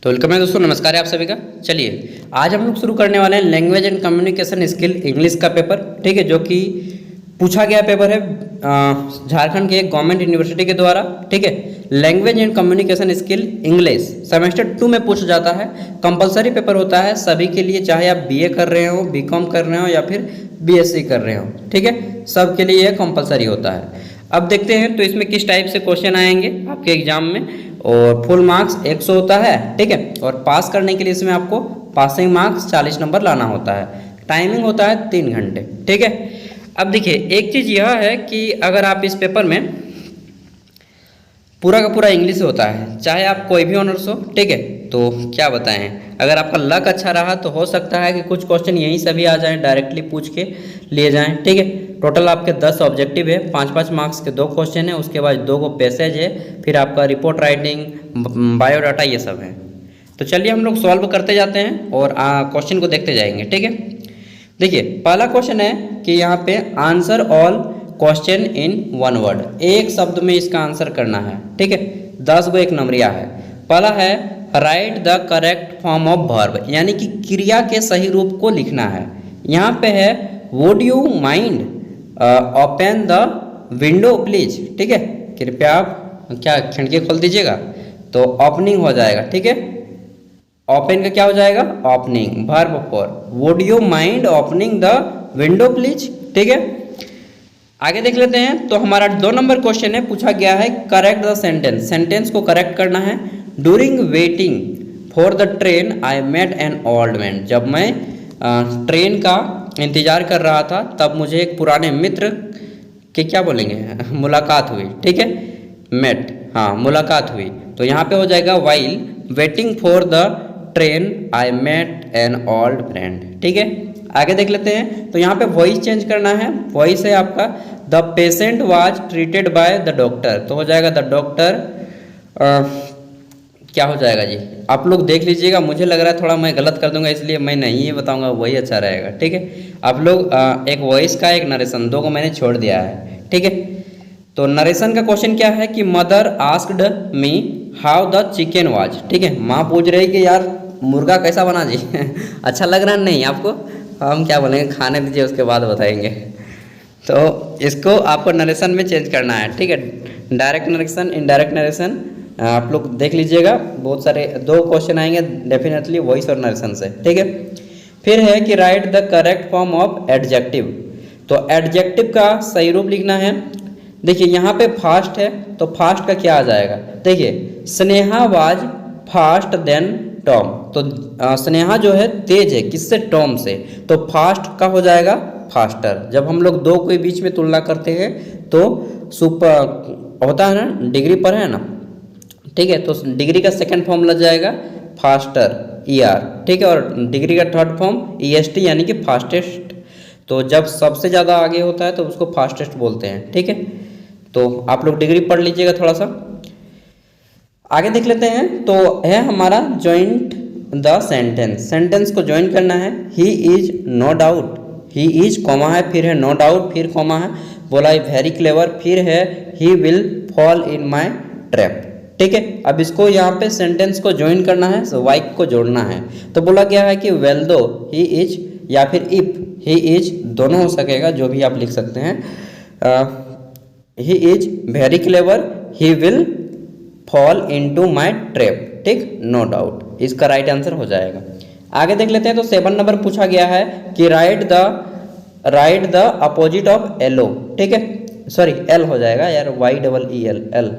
तो वेलकम है दोस्तों, नमस्कार है आप सभी का। चलिए आज हम लोग शुरू करने वाले हैं language and communication skill English का पेपर, ठीक है, जो कि पूछा गया पेपर है झारखंड के एक गवर्नमेंट यूनिवर्सिटी के द्वारा, ठीक है। Language and communication skill English semester 2 में पूछा जाता है। कंपलसरी पेपर होता है सभी के लिए, चाहे आप बीए कर रहे हो, बीकॉम कर रहे हो या फिर बीएससी कर रहे हो, ठीक है, सबके लिए यह कंपलसरी होता है। अब देखते हैं तो इसमें किस टाइप से क्वेश्चन आएंगे आपके एग्जाम में। और फुल मार्क्स 100 होता है, ठीक है, और पास करने के लिए इसमें आपको पासिंग मार्क्स 40 नंबर लाना होता है। टाइमिंग होता है 3 घंटे, ठीक है। अब देखिए एक चीज़ यह है कि अगर आप इस पेपर में पूरा का पूरा इंग्लिश होता है, चाहे आप कोई भी ऑनर्स हो, ठीक है, तो क्या बताएं, अगर आपका लक अच्छा रहा तो हो सकता है कि कुछ क्वेश्चन यहीं से भी आ जाएं, डायरेक्टली पूछ के लिए जाएं, ठीक है। टोटल आपके 10 ऑब्जेक्टिव है, 5-5 मार्क्स के 2 क्वेश्चन है, उसके बाद 2 को पैसेज है, फिर आपका रिपोर्ट राइटिंग, बायोडाटा, ये सब है। तो चलिए हम लोग सॉल्व करते जाते हैं और क्वेश्चन को देखते जाएंगे, ठीक है। देखिए पहला क्वेश्चन है कि यहाँ पे answer all question in 1 word, एक शब्द में इसका आंसर करना है, ठीक है। 10 गो एक नंबरिया है। पहला है right the correct form of verb, यानी कि क्रिया के सही रूप को लिखना है। यहाँ पे है would you mind open the window please, ठीक है, कृपया आप क्या खिड़की खोल दीजिएगा, तो ओपनिंग हो जाएगा, ठीक है। ओपन का क्या हो जाएगा, opening, verb for would you mind opening the window please, ठीक है। आगे देख लेते हैं तो हमारा 2 नंबर क्वेश्चन है, पूछा गया है करेक्ट द सेंटेंस, सेंटेंस को करेक्ट करना है। During waiting for the train I met an old man, जब मैं ट्रेन का इंतजार कर रहा था तब मुझे एक पुराने मित्र के क्या बोलेंगे मुलाकात हुई, ठीक है, मेट, हाँ मुलाकात हुई। तो यहाँ पे हो जाएगा while waiting for the train I met an old friend, ठीक है। आगे देख लेते हैं तो यहाँ पे वॉइस चेंज करना है। वॉइस है आपका the patient was treated by the doctor, तो हो जाएगा द डॉक्टर, क्या हो जाएगा जी, आप लोग देख लीजिएगा। मुझे लग रहा है थोड़ा मैं गलत कर दूंगा, इसलिए मैं नहीं ये बताऊंगा, वही अच्छा रहेगा, ठीक है। आप लोग एक वॉइस का एक नरेशन, 2 को मैंने छोड़ दिया है, ठीक है। तो नरेशन का क्वेश्चन क्या है कि mother asked me how the chicken was, ठीक है, माँ पूछ रही कि यार मुर्गा कैसा बना जी अच्छा लग रहा नहीं आपको, हम क्या बोलेंगे, खाने दीजिए उसके बाद बताएंगे। तो इसको आपको नरेशन में चेंज करना है, ठीक है। डायरेक्ट नरेशन, इनडायरेक्ट नरेशन, आप लोग देख लीजिएगा, बहुत सारे 2 क्वेश्चन आएंगे डेफिनेटली वॉइस और नरेशन से, ठीक है। फिर है कि right the correct form of adjective, तो एडजेक्टिव का सही रूप लिखना है। देखिए यहाँ पे फास्ट है तो फास्ट का क्या आ जाएगा, देखिए Sneha was fast than Tom, तो स्नेहा जो है तेज है, किससे, टॉम से, तो फास्ट का हो जाएगा फास्टर। जब हम लोग 2 के बीच में तुलना करते हैं तो सुपर होता है ना, डिग्री पर है ना, ठीक है, तो डिग्री का सेकंड फॉर्म लग जाएगा फास्टर, ER, ठीक है, और डिग्री का थर्ड फॉर्म EST, यानी कि फास्टेस्ट। तो जब सबसे ज़्यादा आगे होता है तो उसको फास्टेस्ट बोलते हैं, ठीक है। तो आप लोग डिग्री पढ़ लीजिएगा थोड़ा सा। आगे देख लेते हैं तो है हमारा जॉइंट द सेंटेंस, सेंटेंस को ज्वाइन करना है। He is no doubt, he is comma है, फिर है नो डाउट, फिर कॉमा है, बोला वेरी क्लेवर, फिर है he will fall in my trap, ठीक है। अब इसको यहाँ पे सेंटेंस को ज्वाइन करना है, so वाइक को जोड़ना है। तो बोला गया है कि वेल दो ही इज या फिर इफ ही इज, दोनों हो सकेगा, जो भी आप लिख सकते हैं। He is very clever, he will fall into my trap, ठीक, नो डाउट, इसका राइट आंसर हो जाएगा। आगे देख लेते हैं तो 7 नंबर पूछा गया है कि right the opposite of yellow, ठीक है, सॉरी एल हो जाएगा यार, YEEL, एल,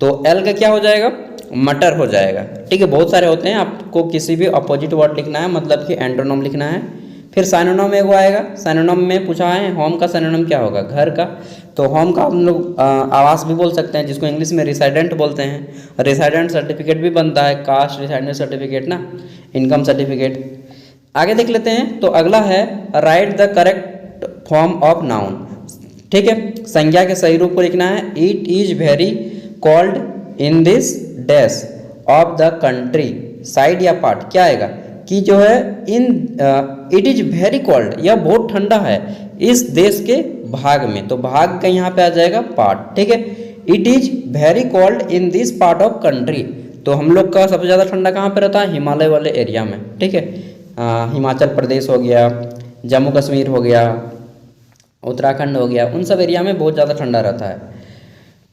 तो एल का क्या हो जाएगा, मटर हो जाएगा, ठीक है। बहुत सारे होते हैं, आपको किसी भी अपोजिट वर्ड लिखना है, मतलब कि एंटोनम लिखना है। फिर साइनोनम एगो आएगा, साइनोनम में पूछा है होम का साइनोनम क्या होगा, घर का, तो होम का हम लोग आवास भी बोल सकते हैं, जिसको इंग्लिश में रेसिडेंट बोलते हैं। रेसिडेंट सर्टिफिकेट भी बनता है, कास्ट रेसिडेंट सर्टिफिकेट ना, इनकम सर्टिफिकेट। आगे देख लेते हैं तो अगला है right the correct form of noun, ठीक है, संज्ञा के सही रूप को लिखना है। It is very called in this dash of the country, side या पार्ट, क्या आएगा कि जो है in it is very called, यह बहुत ठंडा है इस देश के भाग में, तो भाग का यहाँ पे आ जाएगा पार्ट, ठीक है। It is very called in this part of country, तो हम लोग का सबसे ज़्यादा ठंडा कहाँ पे रहता है? हिमालय वाले एरिया में, ठीक है। हिमाचल प्रदेश हो गया, जम्मू कश्मीर हो गया, उत्तराखंड हो गया, उन सब एरिया में बहुत ज़्यादा ठंडा रहता है।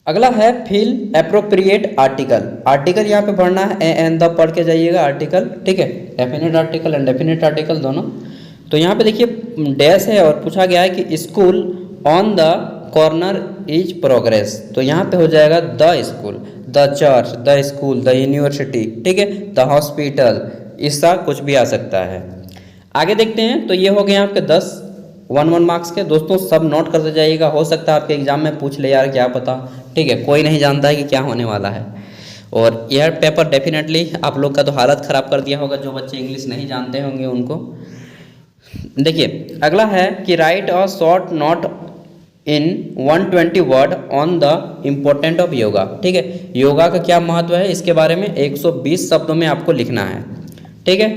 अगला है फिल एप्रोप्रिएट आर्टिकल। आर्टिकल यहाँ पे पढ़ना है, एंड द पढ़ के जाइएगा आर्टिकल, ठीक है। Definite article and definite article दोनों। तो यहाँ पे देखिए डैश है और पूछा गया है कि school on the corner is progress. तो यहाँ पे हो जाएगा the school, the church, the school, the university, ठीक है, द हॉस्पिटल, इसका कुछ भी आ सकता है। आगे देखते हैं। तो ये हो गए आपके 10 1 मार्क्स के। दोस्तों सब नोट करते जाइएगा, हो सकता है आपके एग्जाम में पूछ ले यार, क्या पता, ठीक है। कोई नहीं जानता है कि क्या होने वाला है। और यह पेपर डेफिनेटली आप लोग का तो हालत ख़राब कर दिया होगा, जो बच्चे इंग्लिश नहीं जानते होंगे उनको। देखिए अगला है कि write a short note in 120 word on the important of yoga, ठीक है। योगा का क्या महत्व है इसके बारे में 120 शब्दों में आपको लिखना है, ठीक है।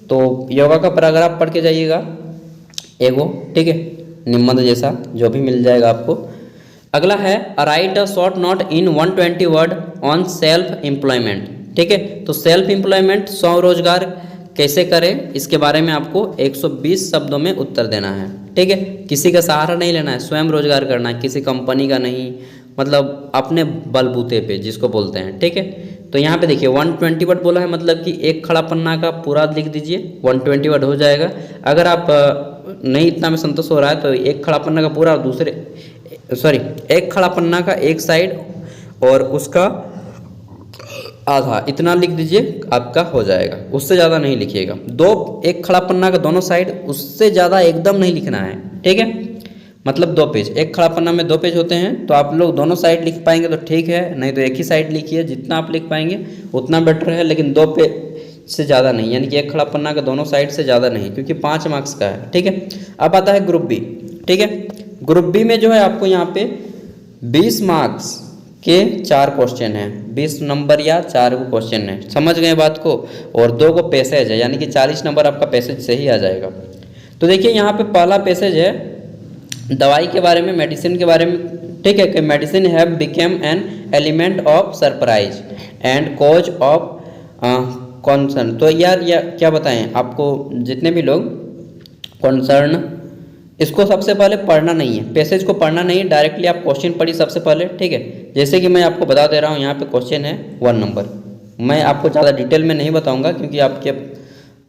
तो योगा का पैराग्राफ पढ़ के जाइएगा एगो, ठीक है, निम्न जैसा जो भी मिल जाएगा आपको। अगला है write a short note in 120 word on self employment, ठीक है। तो सेल्फ एम्प्लॉयमेंट, स्वरोजगार कैसे करें इसके बारे में आपको 120 शब्दों में उत्तर देना है, ठीक है। किसी का सहारा नहीं लेना है, स्वयं रोजगार करना है, किसी कंपनी का नहीं, मतलब अपने बलबूते पे जिसको बोलते हैं, ठीक है। तो यहाँ पे देखिए 120 वर्ड बोला है, मतलब कि एक खड़ा पन्ना का पूरा लिख दीजिए, 120 वर्ड हो जाएगा। अगर आप नहीं इतना में संतोष हो रहा है तो एक खड़ा पन्ना का पूरा, एक खड़ा पन्ना का एक साइड और उसका आधा, इतना लिख दीजिए, आपका हो जाएगा। उससे ज़्यादा नहीं लिखिएगा। एक खड़ा पन्ना का दोनों साइड, उससे ज़्यादा एकदम नहीं लिखना है, ठीक है। मतलब 2 पेज, एक खड़ा पन्ना में 2 पेज होते हैं, तो आप लोग दोनों साइड लिख पाएंगे तो ठीक है, नहीं तो एक ही साइड लिखिए, जितना आप लिख पाएंगे उतना बेटर है, लेकिन 2 पेज से ज़्यादा नहीं, यानी कि एक खड़ा पन्ना का दोनों साइड से ज़्यादा नहीं, क्योंकि 5 मार्क्स का है, ठीक है। अब आता है ग्रुप बी, ठीक है। ग्रुप बी में जो है आपको यहाँ पे 20 मार्क्स के 4 क्वेश्चन हैं, 20 नंबर या 4 क्वेश्चन हैं, समझ गए बात को। और 2 को पैसेज है, यानी कि 40 नंबर आपका पैसेज से ही आ जाएगा। तो देखिए यहाँ पे पहला पैसेज है दवाई के बारे में, मेडिसिन के बारे में, ठीक है, कि medicine have become an element of surprise and cause of concern. तो यार क्या बताएं आपको, जितने भी लोग कॉन्सर्न, इसको सबसे पहले पढ़ना नहीं है, पैसेज को पढ़ना नहीं है, डायरेक्टली आप क्वेश्चन पढ़िए सबसे पहले, ठीक है। जैसे कि मैं आपको बता दे रहा हूँ, यहाँ पे क्वेश्चन है 1 नंबर। मैं आपको ज़्यादा डिटेल में नहीं बताऊँगा क्योंकि आपके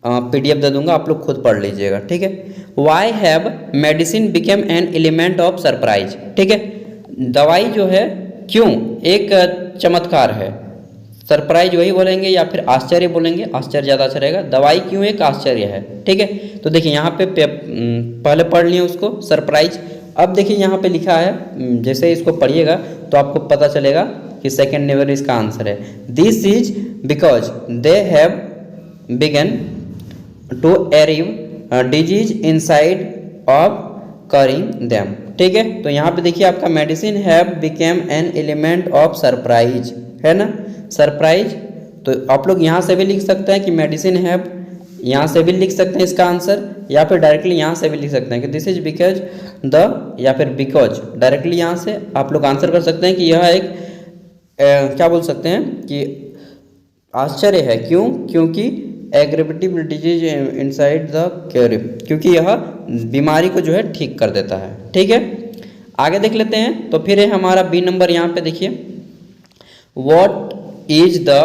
PDF दे दूंगा, आप लोग खुद पढ़ लीजिएगा, ठीक है। Why have medicine became an element of surprise, ठीक है। दवाई जो है क्यों एक चमत्कार है, सरप्राइज वही बोलेंगे या फिर आश्चर्य बोलेंगे, आश्चर्य ज़्यादा अच्छा रहेगा। दवाई क्यों एक आश्चर्य है, ठीक है। तो देखिए यहाँ पे पहले पढ़ लिए उसको, सरप्राइज। अब देखिए यहाँ पे लिखा है, जैसे इसको पढ़िएगा तो आपको पता चलेगा कि सेकेंड नंबर इसका आंसर है। This is because they have begun to arrive disease inside of curing them, ठीक है। तो यहाँ पे देखिए आपका medicine have become an element of surprise, है ना, सरप्राइज। तो आप लोग यहाँ से भी लिख सकते हैं कि मेडिसिन हैव, यहाँ से भी लिख सकते हैं इसका आंसर, या फिर डायरेक्टली यहाँ से भी लिख सकते हैं कि दिस इज बिकॉज द, या फिर बिकॉज, डायरेक्टली यहाँ से आप लोग आंसर कर सकते हैं कि यह एक क्या बोल सकते हैं कि आश्चर्य है, क्यों, क्योंकि एग्रेवेटिव डिजीज इनसाइड द क्योरिव, क्योंकि यह बीमारी को जो है ठीक कर देता है, ठीक है। आगे देख लेते हैं। तो फिर है हमारा बी नंबर, यहाँ पे देखिए what is the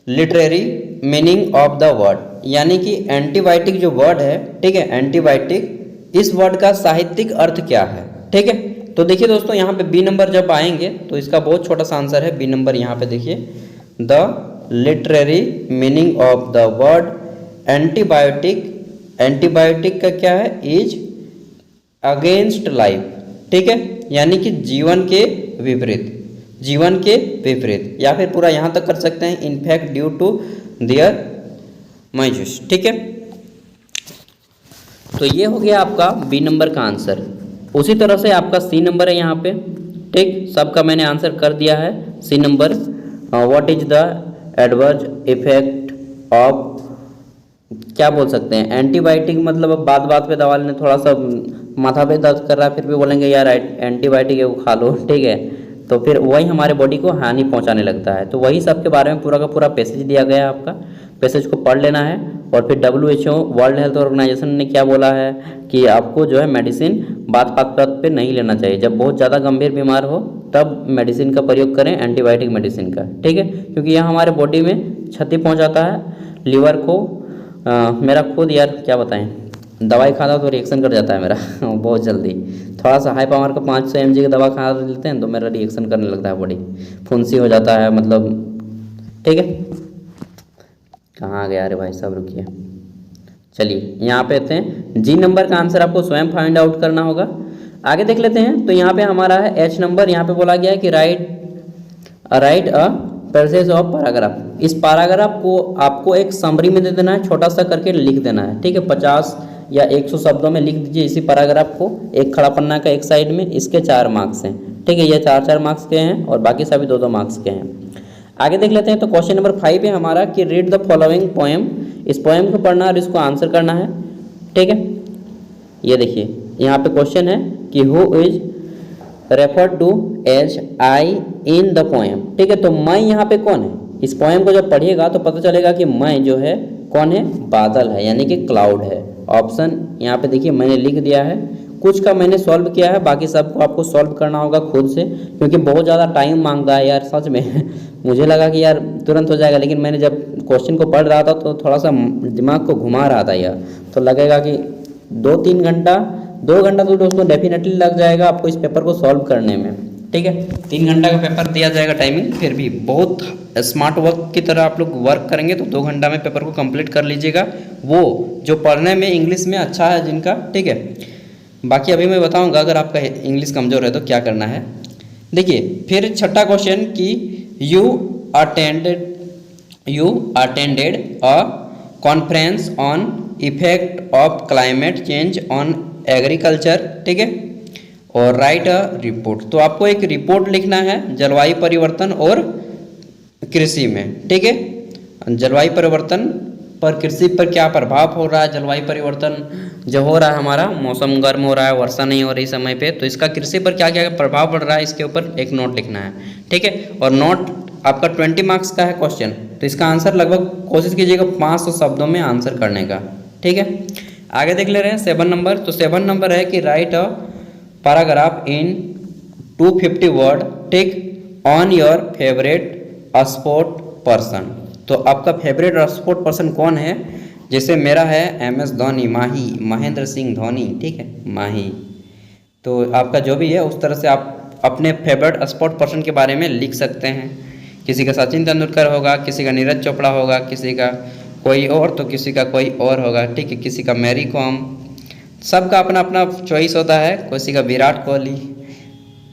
literary meaning of the word, यानी कि एंटीबायोटिक जो वर्ड है, ठीक है, एंटीबायोटिक, इस वर्ड का साहित्यिक अर्थ क्या है, ठीक है। तो देखिए दोस्तों यहाँ पे बी नंबर जब आएंगे तो इसका बहुत छोटा सा आंसर है बी नंबर। यहाँ पे देखिए the literary meaning of the word antibiotic, antibiotic का क्या है, इज अगेंस्ट लाइफ, ठीक है, यानी कि जीवन के विपरीत, जीवन के विपरीत, या फिर पूरा यहाँ तक कर सकते हैं इनफैक्ट ड्यू टू देयर माइजूस, ठीक है। तो ये हो गया आपका बी नंबर का आंसर। उसी तरह से आपका सी नंबर है यहाँ पे, ठीक, सबका मैंने आंसर कर दिया है। C number what is the adverse effect of, क्या बोल सकते हैं, एंटीबायोटिक, मतलब अब बात बात पे दवा लेने, थोड़ा सा माथा पे दर्द कर रहा है फिर भी बोलेंगे यार एंटीबायोटिक है वो खा लो, ठीक है, तो फिर वही हमारे बॉडी को हानि पहुंचाने लगता है। तो वही सब के बारे में पूरा का पूरा पैसेज दिया गया है आपका, पैसेज को पढ़ लेना है। और फिर WHO वर्ल्ड हेल्थ ऑर्गेनाइजेशन ने क्या बोला है कि आपको जो है मेडिसिन बात पे नहीं लेना चाहिए। जब बहुत ज़्यादा गंभीर बीमार हो तब मेडिसिन का प्रयोग करें, एंटीबायोटिक मेडिसिन का, ठीक है, क्योंकि यह हमारे बॉडी में क्षति पहुंचाता है, लीवर को। मेरा खुद यार क्या बताएं, दवाई खाता तो रिएक्शन कर जाता है मेरा बहुत जल्दी। थोड़ा सा हाई पावर का 500 mg की दवा खा लेते हैं तो मेरा रिएक्शन करने लगता है बॉडी, फुंसी हो जाता है मतलब, ठीक है। कहाँ गया अरे भाई साहब, रुकिए। चलिए यहाँ पे आते हैं, जी नंबर का आंसर आपको स्वयं फाइंड आउट करना होगा। आगे देख लेते हैं। तो यहाँ पे हमारा है H नंबर। यहाँ पे बोला गया है कि write a passage of paragraph. इस पैराग्राफ को आपको एक समरी में दे देना है, छोटा सा करके लिख देना है, ठीक है। 50 या 100 शब्दों में लिख दीजिए इसी पैराग्राफ को, एक खड़ा पन्ना का एक साइड में। इसके 4 मार्क्स हैं, ठीक है, ये 4-4 मार्क्स के हैं और बाकी सभी 2-2 मार्क्स के हैं। आगे देख लेते हैं। तो क्वेश्चन नंबर 5 है हमारा कि रीड द फॉलोइंग पोएम। इस पोएम को पढ़ना और इसको आंसर करना है, ठीक है। ये देखिए यहाँ पे क्वेश्चन है कि who is refer to as I in the poem, ठीक है। तो मैं यहाँ पे कौन है, इस पोएम को जब पढ़िएगा तो पता चलेगा कि मैं जो है कौन है, बादल है, यानी कि क्लाउड है। ऑप्शन यहाँ पे देखिए मैंने लिख दिया है, कुछ का मैंने सॉल्व किया है, बाकी सबको आपको सॉल्व करना होगा खुद से, क्योंकि बहुत ज़्यादा टाइम मांगता है यार सच में मुझे लगा कि यार तुरंत हो जाएगा, लेकिन मैंने जब क्वेश्चन को पढ़ रहा था तो थोड़ा सा दिमाग को घुमा रहा था यार, तो लगेगा कि 2-3 घंटा 2 घंटा तो दोस्तों डेफिनेटली लग जाएगा आपको इस पेपर को सॉल्व करने में, ठीक है। 3 घंटा का पेपर दिया जाएगा टाइमिंग, फिर भी बहुत स्मार्ट वर्क की तरह आप लोग वर्क करेंगे तो 2 घंटा में पेपर को कंप्लीट कर लीजिएगा। वो जो पढ़ने में इंग्लिश में अच्छा है जिनका, ठीक है। बाकी अभी मैं बताऊंगा अगर आपका इंग्लिश कमज़ोर है तो क्या करना है। देखिए फिर छठा क्वेश्चन कि you attended a conference on effect of climate change on agriculture, ठीक है, और राइट अ रिपोर्ट। तो आपको एक रिपोर्ट लिखना है जलवायु परिवर्तन और कृषि में, ठीक है। जलवायु परिवर्तन पर कृषि पर क्या प्रभाव हो रहा है, जलवायु परिवर्तन जो हो रहा है, हमारा मौसम गर्म हो रहा है, वर्षा नहीं हो रही समय पे, तो इसका कृषि पर क्या क्या प्रभाव पड़ रहा है, इसके ऊपर एक नोट लिखना है, ठीक है। और नोट आपका 20 मार्क्स का है क्वेश्चन, तो इसका आंसर लगभग कोशिश कीजिएगा 500 शब्दों में आंसर करने का, ठीक है। आगे देख ले रहे हैं 7 नंबर। तो 7 नंबर है कि write a paragraph in 250 word, ठीक, on your favourite sport person. तो आपका फेवरेट स्पोर्ट पर्सन कौन है, जैसे मेरा है MS धोनी, महेंद्र सिंह धोनी, ठीक है, माही। तो आपका जो भी है उस तरह से आप अपने फेवरेट स्पोर्ट पर्सन के बारे में लिख सकते हैं। किसी का सचिन तेंदुलकर होगा, किसी का नीरज चोपड़ा होगा, किसी का कोई और, तो किसी का कोई और होगा, ठीक है, किसी का मैरी कॉम, सबका अपना अपना चॉइस होता है, किसी का विराट कोहली।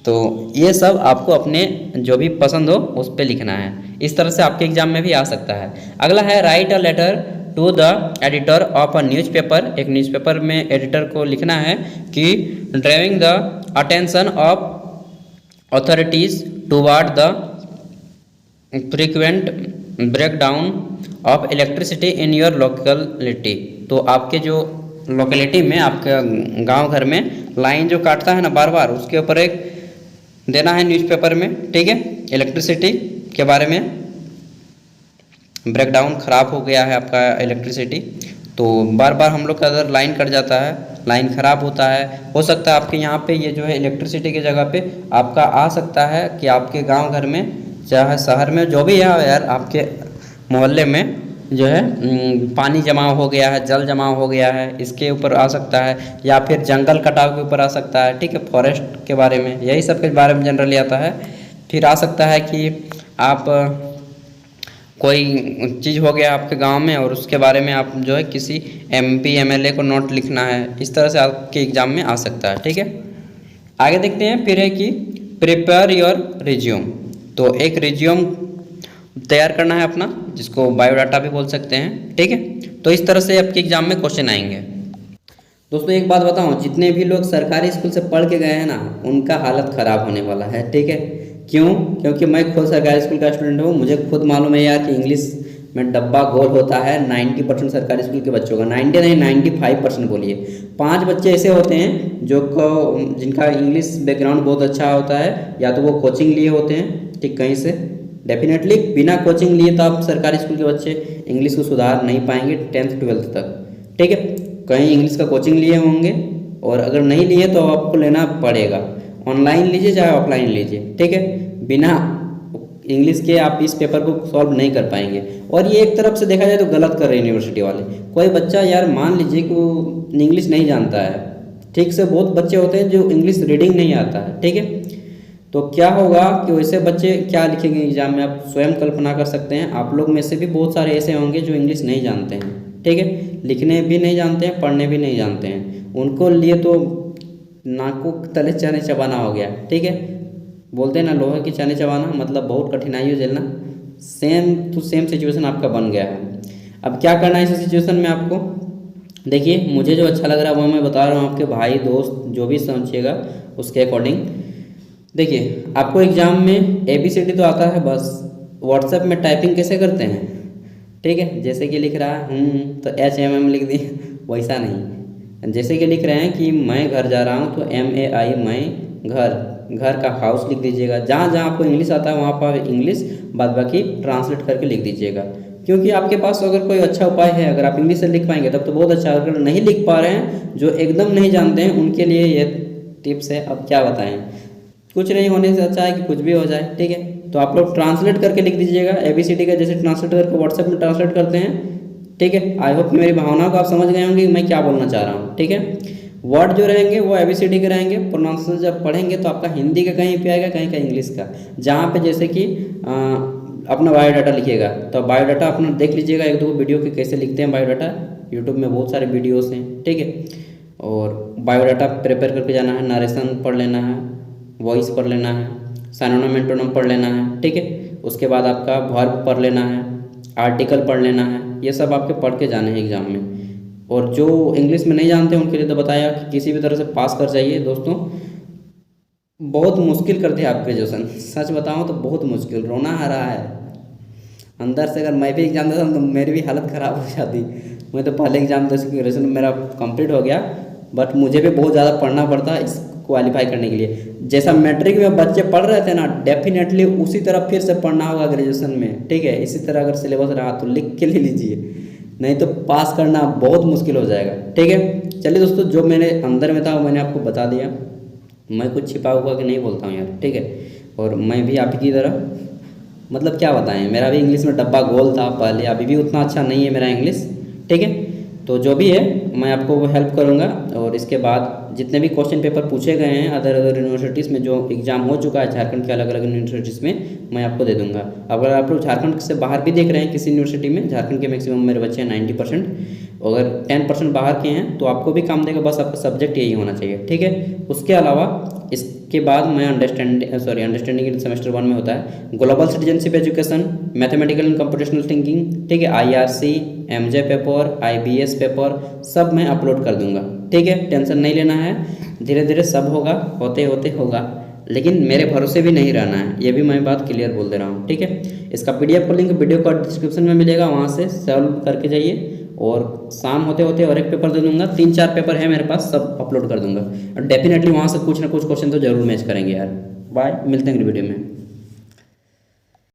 तो ये सब आपको अपने जो भी पसंद हो उस पर लिखना है। इस तरह से आपके एग्जाम में भी आ सकता है। अगला है write a letter to the editor of a newspaper. एक न्यूज़पेपर में एडिटर को लिखना है कि driving the attention of authorities toward the frequent breakdown of electricity in your locality. तो आपके जो लोकेलिटी में, आपके गांव घर में लाइन जो काटता है ना बार बार, उसके ऊपर एक देना है न्यूज़पेपर में, ठीक है, इलेक्ट्रिसिटी के बारे में। ब्रेकडाउन ख़राब हो गया है आपका इलेक्ट्रिसिटी, तो बार बार हम लोग का अगर लाइन कट जाता है, लाइन ख़राब होता है, हो सकता है आपके यहाँ पे ये जो है इलेक्ट्रिसिटी की जगह पे आपका आ सकता है कि आपके गांव घर में, चाहे शहर में, जो भी है यार, आपके मोहल्ले में जो है पानी जमा हो गया है, जल जमा हो गया है, इसके ऊपर आ सकता है, या फिर जंगल कटाव के ऊपर आ सकता है, ठीक है, फॉरेस्ट के बारे में, यही सब के बारे में जनरली आता है। फिर आ सकता है कि आप कोई चीज़ हो गया आपके गांव में और उसके बारे में आप जो है किसी MP MLA को नोट लिखना है, इस तरह से आपके एग्ज़ाम में आ सकता है, ठीक है। आगे देखते हैं फिर है कि प्रिपेयर योर रिज्यूम। तो एक रिज्यूम तैयार करना है अपना, जिसको बायोडाटा भी बोल सकते हैं, ठीक है। तो इस तरह से आपके एग्जाम में क्वेश्चन आएंगे। दोस्तों एक बात बताऊं, जितने भी लोग सरकारी स्कूल से पढ़ के गए हैं ना, उनका हालत ख़राब होने वाला है, ठीक है। क्यों? क्योंकि मैं खुद सरकारी स्कूल का स्टूडेंट हूँ, मुझे खुद मालूम है यार कि इंग्लिश में डब्बा गोल होता है 90% सरकारी स्कूल के बच्चों का, 90 नहीं 95% बोलिए। 5 बच्चे ऐसे होते हैं जो जिनका इंग्लिश बैकग्राउंड बहुत अच्छा होता है, या तो वो कोचिंग लिए होते हैं ठीक कहीं से। डेफिनेटली बिना कोचिंग लिए तो आप सरकारी स्कूल के बच्चे इंग्लिश को सुधार नहीं पाएंगे 10th 12th तक, ठीक है। कहीं इंग्लिश का कोचिंग लिए होंगे, और अगर नहीं लिए तो आपको लेना पड़ेगा, ऑनलाइन लीजिए चाहे ऑफलाइन लीजिए, ठीक है। बिना इंग्लिश के आप इस पेपर को सॉल्व नहीं कर पाएंगे। और ये एक तरफ से देखा जाए तो गलत कर रहे हैं यूनिवर्सिटी वाले। कोई बच्चा यार मान लीजिए कि वो इंग्लिश नहीं जानता है ठीक से, बहुत बच्चे होते हैं जो इंग्लिश रीडिंग नहीं आता है, ठीक है। तो क्या होगा कि वैसे बच्चे क्या लिखेंगे एग्जाम में, आप स्वयं कल्पना कर सकते हैं। आप लोग में से भी बहुत सारे ऐसे होंगे जो इंग्लिश नहीं जानते हैं, ठीक है, लिखने भी नहीं जानते हैं, पढ़ने भी नहीं जानते हैं। उनको लिए तो नाकों तले चने चबाना हो गया, ठीक है। बोलते हैं ना लोहे की चने चबाना, मतलब बहुत कठिनाइयों झेलना। सेम टू सेम सिचुएशन आपका बन गया है। अब क्या करना है इस सिचुएशन में आपको, देखिए मुझे जो अच्छा लग रहा है वो मैं बता रहा हूँ आपके भाई दोस्त जो भी समझिएगा उसके अकॉर्डिंग। देखिए आपको एग्ज़ाम में ABCD तो आता है, बस व्हाट्सएप में टाइपिंग कैसे करते हैं, ठीक है। जैसे कि लिख रहा है तो HMM लिख दिए, वैसा नहीं। जैसे कि लिख रहे हैं कि मैं घर जा रहा हूँ तो MAI मैं घर का हाउस लिख दीजिएगा। जहाँ जहाँ आपको इंग्लिश आता है वहाँ पर इंग्लिश, बाद बाकी ट्रांसलेट करके लिख दीजिएगा। क्योंकि आपके पास अगर कोई अच्छा उपाय है, अगर आप इंग्लिश से लिख पाएंगे तब तो बहुत अच्छा। अगर नहीं लिख पा रहे हैं, जो एकदम नहीं जानते हैं, उनके लिए ये टिप्स है। अब क्या बताएं, कुछ नहीं होने से अच्छा है कि कुछ भी हो जाए, ठीक है। तो आप लोग ट्रांसलेट करके लिख दीजिएगा ABCD का, जैसे ट्रांसलेट करके व्हाट्सएप में ट्रांसलेट करते हैं, ठीक है। आई होप मेरी भावनाओं को आप समझ गए होंगे कि मैं क्या बोलना चाह रहा हूँ, ठीक है। वर्ड जो रहेंगे वो ABCD के रहेंगे, प्रोनाउंसिएशन जब पढ़ेंगे तो आपका हिंदी का कहीं पे आएगा, कहीं का इंग्लिश का। जहाँ पे जैसे कि अपना बायोडाटा लिखिएगा तो बायोडाटा अपना देख लीजिएगा, 1-2 वीडियो के कैसे लिखते हैं बायोडाटा, यूट्यूब में बहुत सारे वीडियोस हैं, ठीक है। और बायोडाटा प्रिपेयर करके जाना है, नरेशन पढ़ लेना है, वॉइस पढ़ लेना है, सिनोनिम एंटोनिम पढ़ लेना है, ठीक है। उसके बाद आपका वर्ब पढ़ लेना है, आर्टिकल पढ़ लेना है। ये सब आपके पढ़ के जाने हैं एग्जाम में। और जो इंग्लिश में नहीं जानते उनके लिए तो बताया कि किसी भी तरह से पास कर जाइए दोस्तों। बहुत मुश्किल कर दिया आप ग्रेजुएशन, सच बताऊं तो बहुत मुश्किल, रोना आ रहा है अंदर से। अगर मैं भी एग्जाम देता तो मेरी भी हालत ख़राब हो जाती। मैं तो पहले एग्जाम दे ग्रेजुएशन मेरा कंप्लीट हो गया, बट मुझे भी बहुत ज़्यादा पढ़ना पड़ता इस क्वालिफाई करने के लिए। जैसा मैट्रिक में बच्चे पढ़ रहे थे ना, डेफिनेटली उसी तरह फिर से पढ़ना होगा ग्रेजुएशन में, ठीक है। इसी तरह अगर सिलेबस रहा तो लिख के ले लीजिए, नहीं तो पास करना बहुत मुश्किल हो जाएगा, ठीक है। चलिए दोस्तों, जो मेरे अंदर में था वो मैंने आपको बता दिया। मैं कुछ छिपा हुआ कि नहीं बोलता हूँ यार, ठीक है। और मैं भी आप की तरह, मतलब क्या बताएं, मेरा भी इंग्लिश में डब्बा गोल था पहले, अभी भी उतना अच्छा नहीं है मेरा इंग्लिश, ठीक है। तो जो भी है मैं आपको वो हेल्प करूँगा। और इसके बाद जितने भी क्वेश्चन पेपर पूछे गए हैं अदर यूनिवर्सिटीज़ में, जो एग्ज़ाम हो चुका है झारखंड के अलग अलग यूनिवर्सिटीज़ में, मैं आपको दे दूंगा। अगर आप लोग झारखंड से बाहर भी देख रहे हैं किसी यूनिवर्सिटी में, झारखंड के मैक्सिमम मेरे बच्चे हैं 90%, अगर 10% बाहर के हैं तो आपको भी काम देगा, बस आपका सब्जेक्ट यही होना चाहिए, ठीक है। उसके अलावा इसके बाद मैं अंडरस्टैंडिंग इन सेमेस्टर 1 में होता है global citizenship education, mathematical and computational thinking, ठीक है, IRC, MJ paper, IBS paper सब मैं अपलोड कर दूंगा, ठीक है। टेंशन नहीं लेना है, धीरे धीरे सब होगा, होते होते होगा, लेकिन मेरे भरोसे भी नहीं रहना है, ये भी मैं बात क्लियर बोल दे रहा हूँ, ठीक है। इसका PDF का लिंक वीडियो का डिस्क्रिप्शन में मिलेगा, वहाँ से सॉल्व करके जाइए। और शाम होते होते और एक पेपर दे दूंगा, 3-4 पेपर है मेरे पास, सब अपलोड कर दूंगा। और डेफिनेटली वहाँ से कुछ ना कुछ क्वेश्चन तो जरूर मैच करेंगे यार। बाय, मिलते हैं अगली वीडियो में।